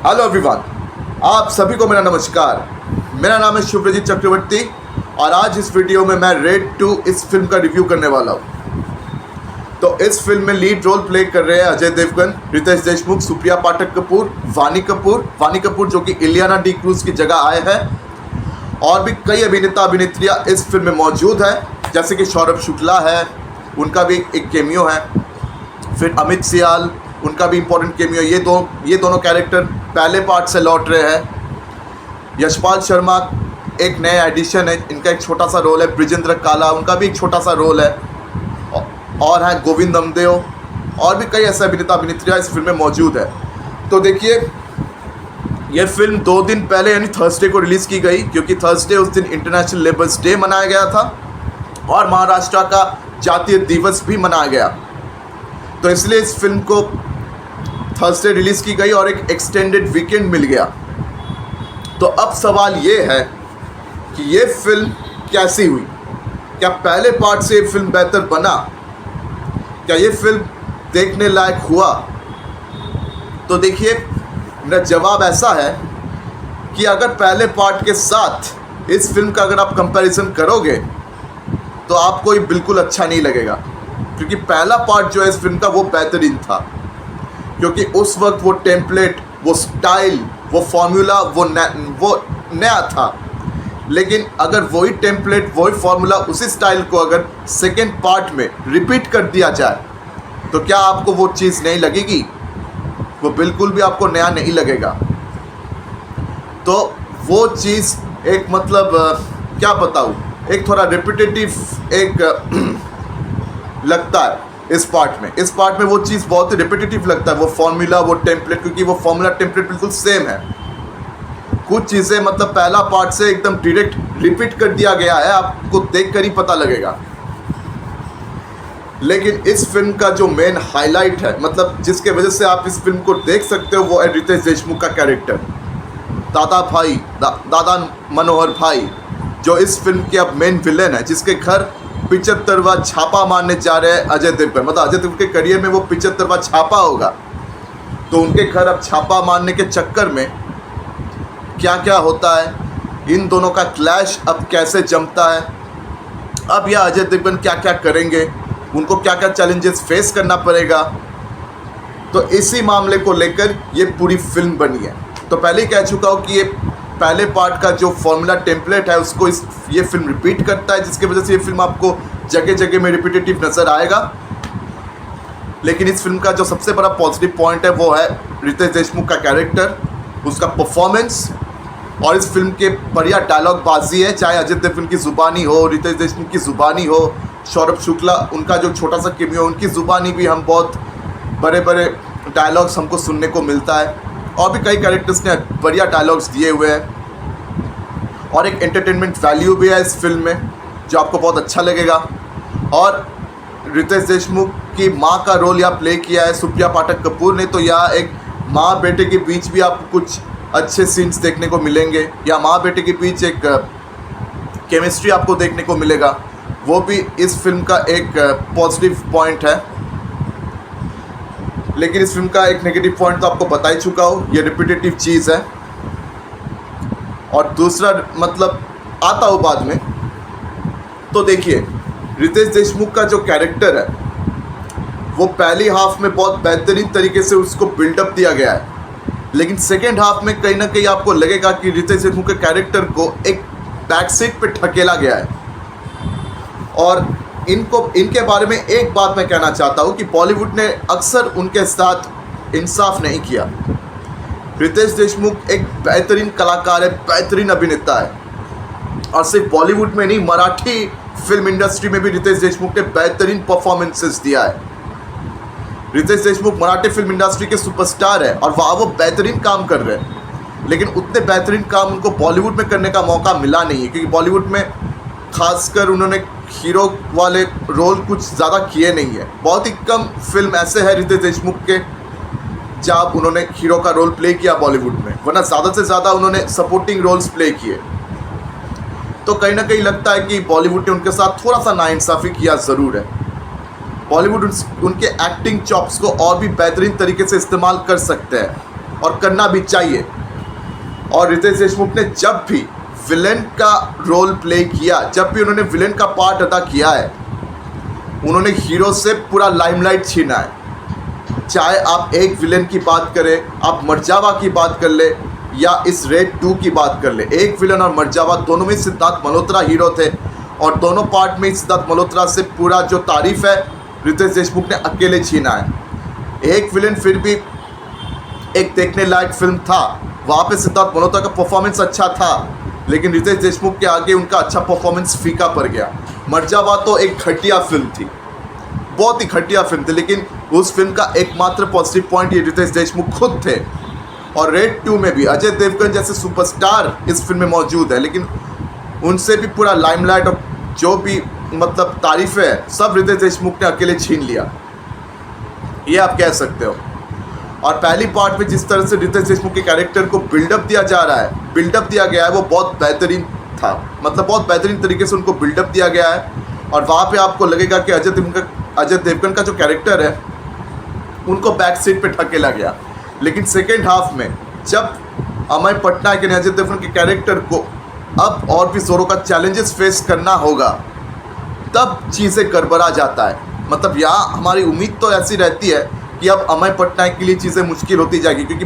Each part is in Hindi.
हेलो एवरीवन, आप सभी को मेरा नमस्कार। मेरा नाम है शुभ्रजीत चक्रवर्ती और आज इस वीडियो में मैं रेड 2 इस फिल्म का रिव्यू करने वाला हूँ। तो इस फिल्म में लीड रोल प्ले कर रहे हैं अजय देवगन, रितेश देशमुख, सुप्रिया पाठक कपूर, वानी कपूर जो कि इलियाना डी क्रूज की जगह आए हैं। और भी कई अभिनेता अभिनेत्रियाँ इस फिल्म में मौजूद हैं, जैसे कि सौरभ शुक्ला है, उनका भी एक कैमियो है। फिर अमित सियाल, उनका भी इम्पोर्टेंट कैमियो। ये दोनों कैरेक्टर पहले पार्ट से लौट रहे हैं। यशपाल शर्मा एक नया एडिशन है, इनका एक छोटा सा रोल है। ब्रिजेंद्र काला, उनका भी एक छोटा सा रोल है। और हैं गोविंद अमदेव और भी कई ऐसे अभिनेता अभिनेत्रियाँ इस फिल्म में मौजूद है। तो देखिए, ये फिल्म 2 दिन पहले यानी थर्सडे को रिलीज़ की गई, क्योंकि थर्सडे उस दिन इंटरनेशनल लेबर्स डे मनाया गया था और महाराष्ट्र का जातीय दिवस भी मनाया गया। तो इसलिए इस फिल्म को थर्सडे रिलीज़ की गई और एक एक्सटेंडेड वीकेंड मिल गया। तो अब सवाल ये है कि ये फिल्म कैसी हुई? क्या पहले पार्ट से ये फिल्म बेहतर बना? क्या ये फिल्म देखने लायक हुआ? तो देखिए, मेरा जवाब ऐसा है कि अगर पहले पार्ट के साथ इस फिल्म का अगर आप कंपैरिजन करोगे तो आपको ये बिल्कुल अच्छा नहीं लगेगा, क्योंकि पहला पार्ट जो है इस फिल्म का वो बेहतरीन था। क्योंकि उस वक्त वो टेम्पलेट, वो स्टाइल, वो फॉर्मूला वो नया था। लेकिन अगर वही टेम्पलेट, वही फॉर्मूला, उसी स्टाइल को अगर सेकेंड पार्ट में रिपीट कर दिया जाए तो क्या आपको वो चीज़ नहीं लगेगी? वो बिल्कुल भी आपको नया नहीं लगेगा। तो वो चीज़ एक क्या बताऊँ, एक थोड़ा रिपीटेटिव एक लगता है इस पार्ट में वो चीज़ बहुत ही रिपीटेटिव लगता है। वो फॉर्मूला, वो टेम्पलेट, क्योंकि वो फॉर्मूला टेम्पलेट बिल्कुल सेम है। कुछ चीज़ें पहला पार्ट से एकदम डायरेक्ट रिपीट कर दिया गया है, आपको देखकर ही पता लगेगा। लेकिन इस फिल्म का जो मेन हाईलाइट है, जिसके वजह से आप इस फिल्म को देख सकते हो, वो है रितेश देशमुख का कैरेक्टर, दादा मनोहर भाई, जो इस फिल्म के अब मेन विलेन है, जिसके घर 75वां छापा मारने जा रहे हैं अजय देवगन। अजय देवगन के करियर में वो 75वां छापा होगा। तो उनके घर अब छापा मारने के चक्कर में क्या क्या होता है, इन दोनों का क्लैश अब कैसे जमता है, अब यह अजय देवगन क्या क्या करेंगे, उनको क्या क्या चैलेंजेस फेस करना पड़ेगा। तो इसी मामले को लेकर ये पूरी फिल्म बनी है। तो पहले ही कह चुका हूँ कि ये पहले पार्ट का जो फॉर्मूला टेम्पलेट है उसको ये फिल्म रिपीट करता है, जिसकी वजह से ये फिल्म आपको जगह जगह में रिपीटेटिव नज़र आएगा। लेकिन इस फिल्म का जो सबसे बड़ा पॉजिटिव पॉइंट है वो है रितेश देशमुख का कैरेक्टर, उसका परफॉर्मेंस, और इस फिल्म के बढ़िया डायलॉग बाजी है। चाहे अजय देवगन की ज़ुबानी हो, रितेश देशमुख की ज़ुबानी हो, सौरभ शुक्ला उनका जो छोटा सा कैमियो, उनकी ज़ुबानी भी हम बहुत बड़े बड़े डायलॉग्स हमको सुनने को मिलता है। और भी कई कैरेक्टर्स ने बढ़िया डायलॉग्स दिए हुए हैं और एक एंटरटेनमेंट वैल्यू भी है इस फिल्म में, जो आपको बहुत अच्छा लगेगा। और रितेश देशमुख की माँ का रोल यहाँ प्ले किया है सुप्रिया पाठक कपूर ने। तो यहाँ एक माँ बेटे के बीच भी आपको कुछ अच्छे सीन्स देखने को मिलेंगे, या माँ बेटे के बीच एक केमिस्ट्री आपको देखने को मिलेगा। वो भी इस फिल्म का एक पॉजिटिव पॉइंट है। लेकिन इस फिल्म का एक नेगेटिव पॉइंट तो आपको बता ही चुका हूँ, ये रिपीटेटिव चीज़ है। और दूसरा आता हो बाद में। तो देखिए, रितेश देशमुख का जो कैरेक्टर है वो पहली हाफ में बहुत बेहतरीन तरीके से उसको बिल्डअप दिया गया है। लेकिन सेकेंड हाफ में कहीं ना कहीं आपको लगेगा कि रितेश देशमुख के कैरेक्टर को एक बैक सीट पे ठकेला गया है। और इनके बारे में एक बात मैं कहना चाहता हूँ कि बॉलीवुड ने अक्सर उनके साथ इंसाफ नहीं किया। रितेश देशमुख एक बेहतरीन कलाकार है, बेहतरीन अभिनेता है, और सिर्फ बॉलीवुड में नहीं, मराठी फिल्म इंडस्ट्री में भी रितेश देशमुख ने बेहतरीन परफॉर्मेंसेस दिया है। रितेश देशमुख मराठी फिल्म इंडस्ट्री के सुपरस्टार है और वहाँ वो बेहतरीन काम कर रहे हैं। लेकिन उतने बेहतरीन काम उनको बॉलीवुड में करने का मौका मिला नहीं है, क्योंकि बॉलीवुड में खासकर उन्होंने हीरो वाले रोल कुछ ज़्यादा किए नहीं है। बहुत ही कम फिल्म ऐसे है रितेश देशमुख के जब उन्होंने हीरो का रोल प्ले किया बॉलीवुड में, वरना ज़्यादा से ज़्यादा उन्होंने सपोर्टिंग रोल्स प्ले किए। तो कहीं ना कहीं लगता है कि बॉलीवुड ने उनके साथ थोड़ा सा नाइंसाफ़ी किया ज़रूर है। बॉलीवुड उनके एक्टिंग चॉप्स को और भी बेहतरीन तरीके से इस्तेमाल कर सकते हैं। और करना भी चाहिए। और रितेश देशमुख ने जब भी विलेन का रोल प्ले किया, जब भी उन्होंने विलेन का पार्ट अदा किया है, उन्होंने हीरो से पूरा लाइमलाइट छीना है। चाहे आप एक विलेन की बात करें, आप मर्जावा की बात कर ले या इस रेड 2 की बात कर ले, एक विलन और मर्जावा दोनों में सिद्धार्थ मल्होत्रा हीरो थे और दोनों पार्ट में सिद्धार्थ मल्होत्रा से पूरा जो तारीफ है रितेश देशमुख ने अकेले छीना है। एक विलेन फिर भी एक देखने लायक फिल्म था, वहाँ पे सिद्धार्थ मल्होत्रा का परफॉर्मेंस अच्छा था, लेकिन रितेश देशमुख के आगे उनका अच्छा परफॉर्मेंस फीका पड़ गया। मर्जावा तो एक घटिया फिल्म थी, बहुत ही घटिया फिल्म थी, लेकिन उस फिल्म का एकमात्र पॉजिटिव पॉइंट ये रितेश देशमुख खुद थे। और रेड 2 में भी अजय देवगन जैसे सुपरस्टार इस फिल्म में मौजूद है, लेकिन उनसे भी पूरा लाइमलाइट और जो भी मतलब तारीफ़ है सब रितेश देशमुख ने अकेले छीन लिया, ये आप कह सकते हो। और पहली पार्ट में जिस तरह से रितेश देशमुख के कैरेक्टर को बिल्डअप दिया जा रहा है, बिल्डअप दिया गया है, वो बहुत बेहतरीन था। मतलब बहुत बेहतरीन तरीके से उनको बिल्डअप दिया गया है और वहाँ पे आपको लगेगा कि अजय देवगन का जो कैरेक्टर है उनको बैक सीट पे ढकेला गया। लेकिन सेकेंड हाफ में जब अमय पटनायक ने अजय देवगन के कैरेक्टर को अब और भी जोरों का चैलेंजेस फेस करना होगा, तब चीज़ें गड़बड़ा जाता है। मतलब यहाँ हमारी उम्मीद तो ऐसी रहती है कि अब अमय पटनायक के लिए चीज़ें मुश्किल होती जाएगी, क्योंकि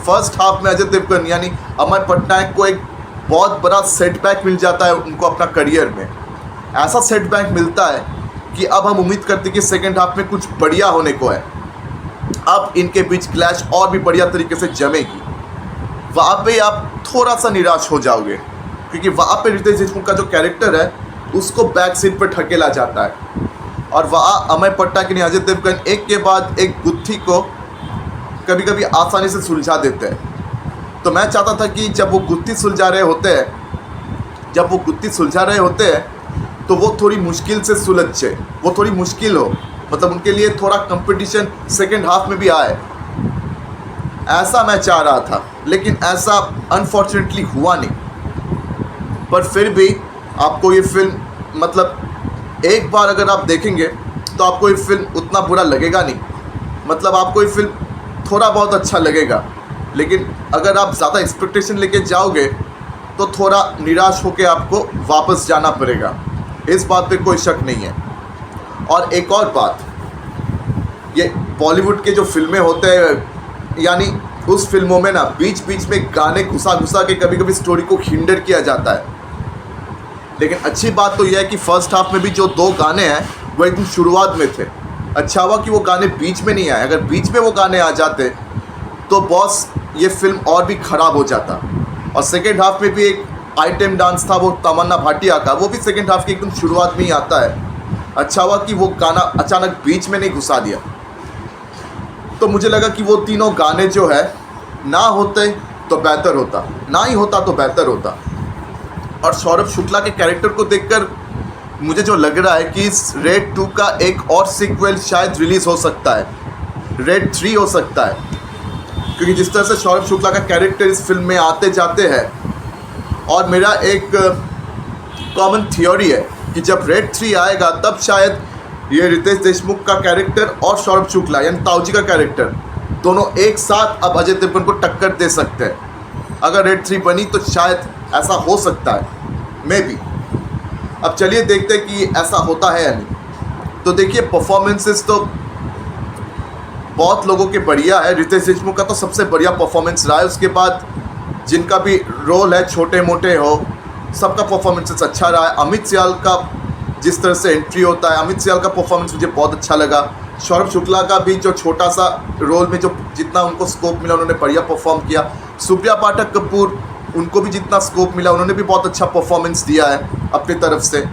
फर्स्ट हाफ में अजय देवगन यानी अमय पटनायक को एक बहुत बड़ा सेटबैक मिल जाता है उनको अपना करियर में। ऐसा सेटबैक मिलता है कि अब हम उम्मीद करते हैं कि सेकेंड हाफ में कुछ बढ़िया होने को है, अब इनके बीच क्लैश और भी बढ़िया तरीके से जमेगी। वहाँ पे आप थोड़ा सा निराश हो जाओगे, क्योंकि वहाँ पे रितेश देशमुख का जो कैरेक्टर है उसको बैक सीट पर ढकेला जाता है और वहाँ अमय पटनायक ने अजय देवगन एक के बाद एक गुत्थी को कभी कभी आसानी से सुलझा देते हैं। तो मैं चाहता था कि जब वो गुत्थी सुलझा रहे होते हैं तो वो थोड़ी मुश्किल से सुलझे, वो थोड़ी मुश्किल हो, मतलब उनके लिए थोड़ा कंपटीशन सेकेंड हाफ में भी आए, ऐसा मैं चाह रहा था। लेकिन ऐसा अनफॉर्चुनेटली हुआ नहीं। पर फिर भी आपको ये फिल्म मतलब एक बार अगर आप देखेंगे तो आपको ये फिल्म उतना बुरा लगेगा नहीं, मतलब आपको ये फिल्म थोड़ा बहुत अच्छा लगेगा। लेकिन अगर आप ज़्यादा एक्सपेक्टेशन लेके जाओगे तो थोड़ा निराश होकर आपको वापस जाना पड़ेगा, इस बात पे कोई शक नहीं है। और एक और बात, ये बॉलीवुड के जो फिल्में होते हैं यानी उस फिल्मों में ना बीच बीच में गाने घुसा घुसा के कभी कभी स्टोरी को हिंडर किया जाता है। लेकिन अच्छी बात तो यह है कि फर्स्ट हाफ में भी जो 2 गाने हैं वो एकदम शुरुआत में थे। अच्छा हुआ कि वो गाने बीच में नहीं आए, अगर बीच में वो गाने आ जाते तो बॉस ये फिल्म और भी ख़राब हो जाता। और सेकेंड हाफ में भी एक आइटम डांस था वो तमन्ना भाटिया का, वो भी सेकेंड हाफ की एकदम शुरुआत में ही आता है। अच्छा हुआ कि वो गाना अचानक बीच में नहीं घुसा दिया। तो मुझे लगा कि वो तीनों गाने जो है ना होते तो बेहतर होता, ना ही होता तो बेहतर होता। और सौरभ शुक्ला के कैरेक्टर को देखकर मुझे जो लग रहा है कि इस रेड 2 का एक और सीक्वल शायद रिलीज़ हो सकता है, रेड 3 हो सकता है, क्योंकि जिस तरह से सौरभ शुक्ला का कैरेक्टर इस फिल्म में आते जाते हैं। और मेरा एक कॉमन थियोरी है कि जब रेड 3 आएगा तब शायद ये रितेश देशमुख का कैरेक्टर और सौरभ शुक्ला यानी ताऊजी का कैरेक्टर दोनों एक साथ अब अजय देवगन को टक्कर दे सकते हैं। अगर रेड 3 बनी तो शायद ऐसा हो सकता है, मे बी। अब चलिए देखते हैं कि ऐसा होता है या नहीं। तो देखिए परफॉर्मेंसेस तो बहुत लोगों के बढ़िया है, रितेश देशमुख का तो सबसे बढ़िया परफॉर्मेंस रहा है। उसके बाद जिनका भी रोल है छोटे मोटे हो सबका परफॉर्मेंस अच्छा रहा है। अमित सियाल का जिस तरह से एंट्री होता है, अमित सियाल का परफॉर्मेंस मुझे बहुत अच्छा लगा। सौरभ शुक्ला का भी जो छोटा सा रोल में जो जितना उनको स्कोप मिला उन्होंने बढ़िया परफॉर्म किया। सुप्रिया पाठक कपूर उनको भी जितना स्कोप मिला उन्होंने भी बहुत अच्छा परफॉर्मेंस दिया है अपनी तरफ से।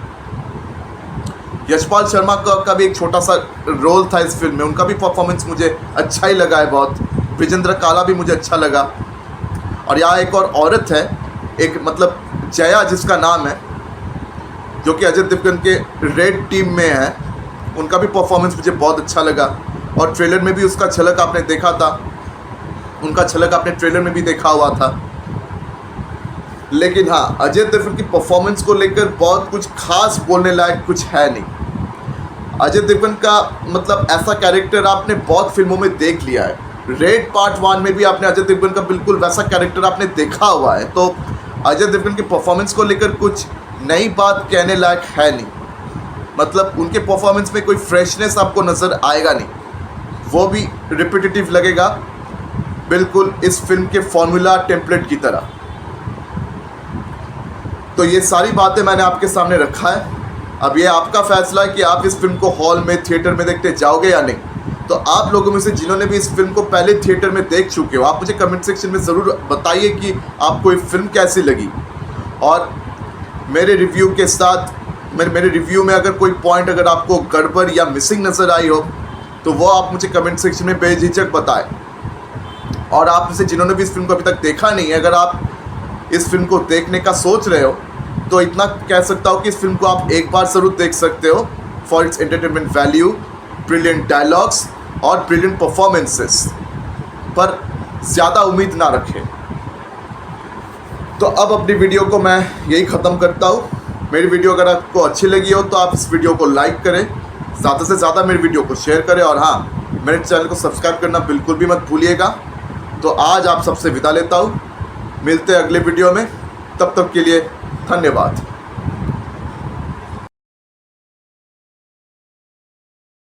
यशपाल शर्मा का भी एक छोटा सा रोल था इस फिल्म में, उनका भी परफॉर्मेंस मुझे अच्छा ही लगा है बहुत। विजेंद्र काला भी मुझे अच्छा लगा। और यहाँ एक और औरत है, एक मतलब जया जिसका नाम है, जो कि अजय देवगन के रेड टीम में है, उनका भी परफॉर्मेंस मुझे बहुत अच्छा लगा। और ट्रेलर में भी उसका झलक आपने देखा था, उनका झलक आपने ट्रेलर में भी देखा हुआ था। लेकिन हाँ, अजय देवगन की परफॉर्मेंस को लेकर बहुत कुछ खास बोलने लायक कुछ है नहीं। अजय देवगन का मतलब ऐसा कैरेक्टर आपने बहुत फिल्मों में देख लिया है, रेड पार्ट 1 में भी आपने अजय देवगन का बिल्कुल वैसा कैरेक्टर आपने देखा हुआ है, तो अजय देवगन की परफॉर्मेंस को लेकर कुछ नई बात कहने लायक है नहीं। मतलब उनके परफॉर्मेंस में कोई फ्रेशनेस आपको नज़र आएगा नहीं, वो भी रिपीटेटिव लगेगा, बिल्कुल इस फिल्म के फॉर्मूला टेम्पलेट की तरह। तो ये सारी बातें मैंने आपके सामने रखा है। अब ये आपका फैसला है कि आप इस फिल्म को हॉल में, थिएटर में देखते जाओगे या नहीं। तो आप लोगों में से जिन्होंने भी इस फिल्म को पहले थिएटर में देख चुके हो, आप मुझे कमेंट सेक्शन में ज़रूर बताइए कि आपको ये फिल्म कैसी लगी। और मेरे रिव्यू के साथ मेरे रिव्यू में अगर कोई पॉइंट अगर आपको गड़बड़ या मिसिंग नज़र आई हो तो वो आप मुझे कमेंट सेक्शन में बेझिझक बताएं। और आप में से जिन्होंने भी इस फिल्म को अभी तक देखा नहीं है, अगर आप इस फिल्म को देखने का सोच रहे हो तो इतना कह सकता हूँ कि इस फिल्म को आप एक बार ज़रूर देख सकते हो for its entertainment value, brilliant dialogues और ब्रिलियंट परफॉर्मेंसेस, पर ज़्यादा उम्मीद ना रखें। तो अब अपनी वीडियो को मैं यही ख़त्म करता हूँ। मेरी वीडियो अगर आपको अच्छी लगी हो तो आप इस वीडियो को लाइक करें, ज़्यादा से ज़्यादा मेरी वीडियो को शेयर करें, और हाँ, मेरे चैनल को सब्सक्राइब करना बिल्कुल भी मत भूलिएगा। तो आज आप सबसे विदा लेता हूँ, मिलते हैं अगले वीडियो में, तब तक के लिए धन्यवाद।